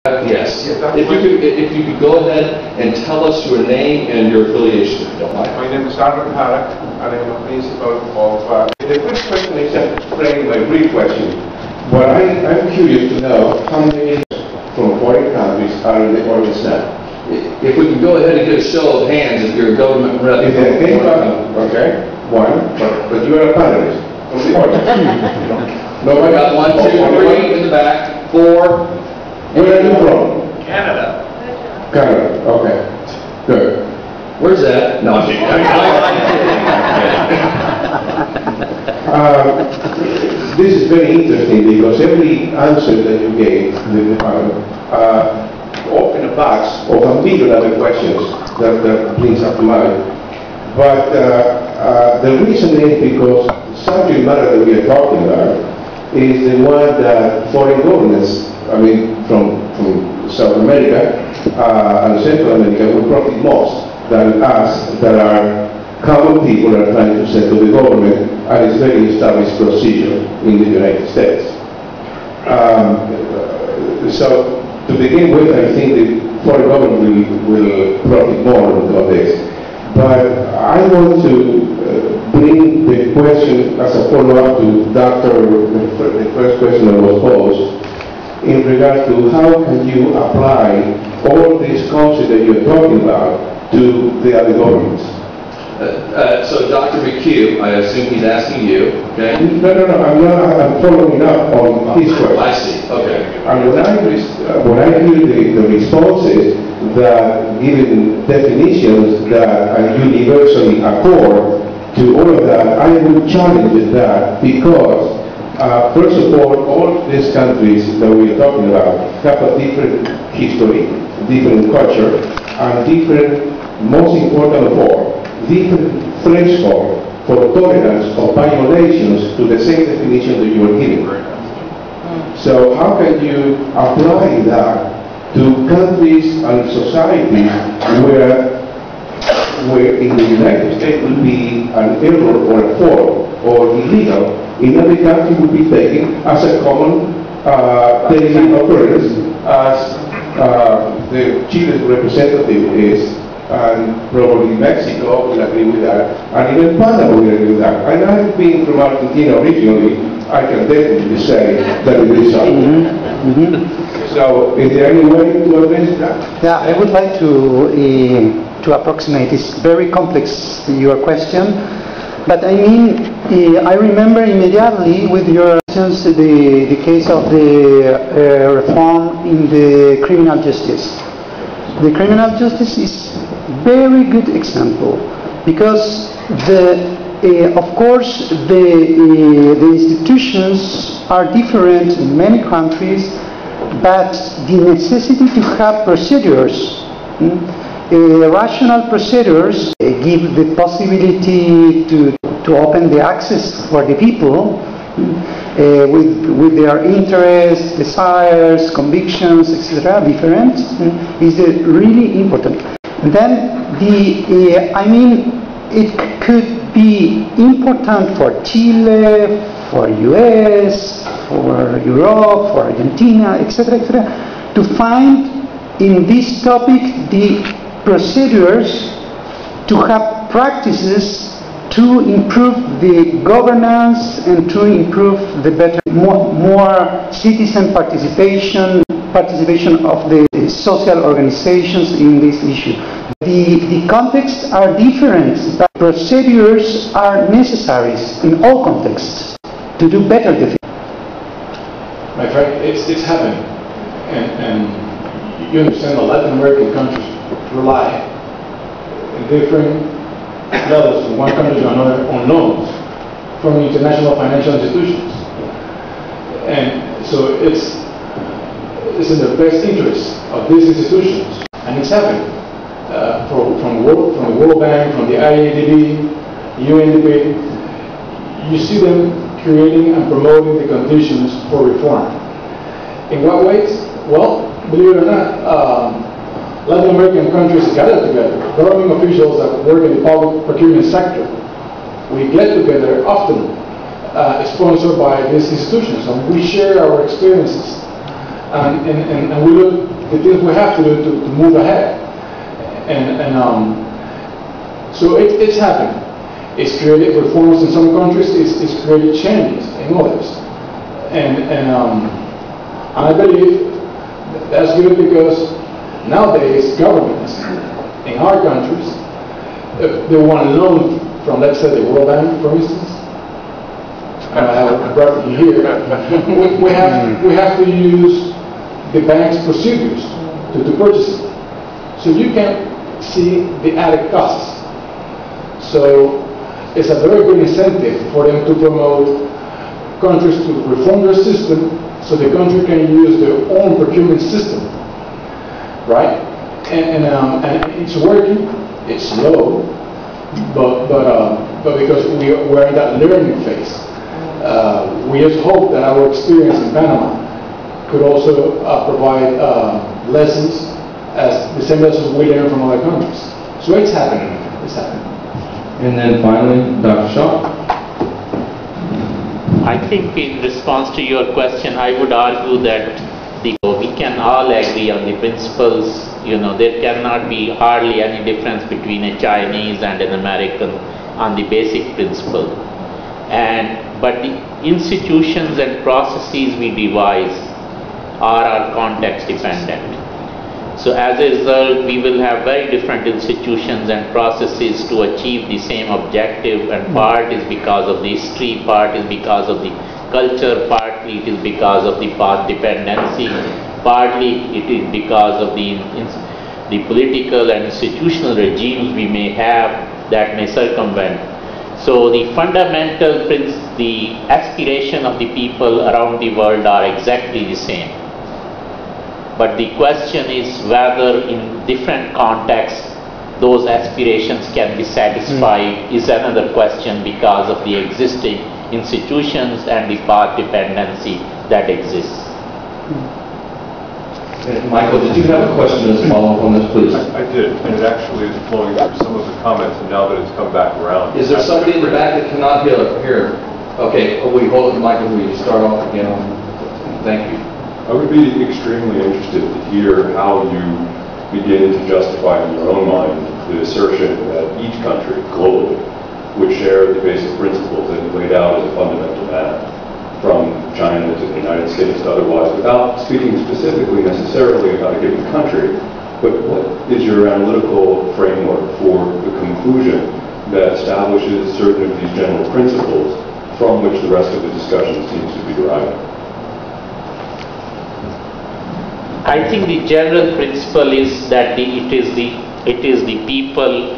Yes. If you could go ahead and tell us your name and your affiliation, if you don't mind. My name is Albert Harak, and I'm a principal of... the first question is explained by brief question. But I'm curious to know how many from foreign countries are in the audience now. If we can go ahead and get a show of hands if you're a government rep. Okay, one, but you are a panelist from the audience. No, I got 1, 2, 3 in the back, 4. Where are you from? Canada. Canada, okay. Good. Where's that? No, I'm this is very interesting because every answer that you gave open a box of a million other questions that brings up to mind. But the reason is because the subject matter that we are talking about is the one that foreign governments, I mean, from South America and Central America will profit most than us that are common people are trying to settle the government, and it's very established procedure in the United States. So to begin with, I think the foreign government will profit more of this. But I want to bring the question as a follow-up to the first question that was posed, in regard to how can you apply all these concepts that you're talking about to the other governments? So Dr. McHugh, I assume he's asking you, okay? No, I'm following up on his question. I see, okay. And when I hear the responses that given definitions that are universally accord to all of that, I would challenge that because first of all these countries that we are talking about have a different history, different culture, and different, most important of all, different threshold for tolerance of violations to the same definition that you are giving. So how can you apply that to countries and societies where in the United States will be an error or a fault or illegal, in every country will be taken as a common daily occurrence, as the Chile's representative is, and probably Mexico will agree with that, and even Panama will agree with that. And I've been from Argentina originally, I can definitely say that it is so. So, is there any way to address that? Yeah, I would like to approximate. It's very complex, your question. But I mean, I remember immediately with your questions the case of the reform in the criminal justice. The criminal justice is very good example because of course the institutions are different in many countries, but the necessity to have procedures. Rational procedures give the possibility to open the access for the people with their interests, desires, convictions, etc. different is really important. And then I mean, it could be important for Chile, for US, for Europe, for Argentina, etc., etc., to find in this topic the procedures to have practices to improve the governance and to improve the better, more citizen participation of the social organizations in this issue. The contexts are different, but procedures are necessary in all contexts to do better the thing. My friend, it's happening, and you understand the Latin American countries rely in different levels from one country to another on loans from international financial institutions, and so it's in the best interest of these institutions, and it's happening from the World Bank, from the IADB, UNDP. You see them creating and promoting the conditions for reform. In what ways? Well, believe it or not, Latin American countries gather together. Government officials that work in the public procurement sector, we get together often, sponsored by these institutions, and we share our experiences. and we look at the things we have to do to move ahead. So it's happening. It's created reforms in some countries, it's created changes in others. And I believe that's good because nowadays governments in our countries, they want to loan from, let's say, the World Bank, for instance. I have brought it here. we have to use the bank's procedures to purchase it. So you can see the added costs. So it's a very good incentive for them to promote countries to reform their system so the country can use their own procurement system, right? And it's working. It's slow, but because we're in that learning phase, we just hope that our experience in Panama could also provide lessons as the same lessons we learn from other countries. So it's happening. It's happening. And then finally, Dr. Shaw. I think in response to your question, I would argue that we can all agree on the principles. You know, there cannot be hardly any difference between a Chinese and an American on the basic principle. But the institutions and processes we devise are our context dependent. So as a result, we will have very different institutions and processes to achieve the same objective, and part is because of the history, part is because of the culture, partly it is because of the path dependency, partly it is because of the political and institutional regimes we may have that may circumvent. So the fundamental the aspiration of the people around the world are exactly the same. But the question is whether in different contexts those aspirations can be satisfied is another question because of the existing institutions and the path dependency that exists. Michael, did you have a question as a follow-up on this, please? I did, and it actually is flowing through some of the comments, and now that it's come back around. Is there somebody in the back that cannot hear? Okay, we hold it, Michael, we start off again. Thank you. I would be extremely interested to hear how you begin to justify in your own mind the assertion that each country globally would share the basic principles that you laid out as a fundamental matter, from China to the United States to otherwise, without speaking specifically necessarily about a given country. But what is your analytical framework for the conclusion that establishes certain of these general principles from which the rest of the discussion seems to be deriving? I think the general principle is that it is the people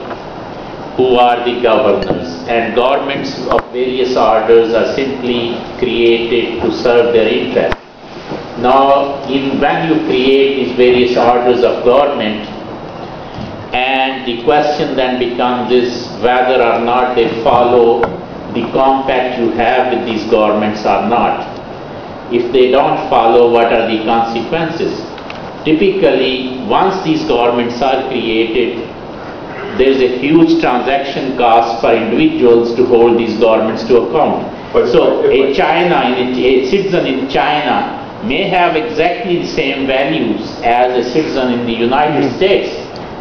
who are the governors, and governments of various orders are simply created to serve their interests. Now, when you create these various orders of government, and the question then becomes is whether or not they follow the compact you have with these governments or not. If they don't follow, what are the consequences? Typically, once these governments are created, there is a huge transaction cost for individuals to hold these governments to account. So a citizen in China may have exactly the same values as a citizen in the United States,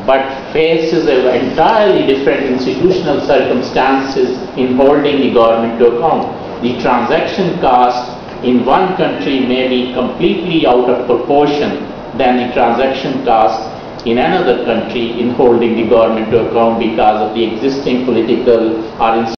but faces entirely different institutional circumstances in holding the government to account. The transaction cost in one country may be completely out of proportion than the transaction cost in another country in holding the government to account because of the existing political or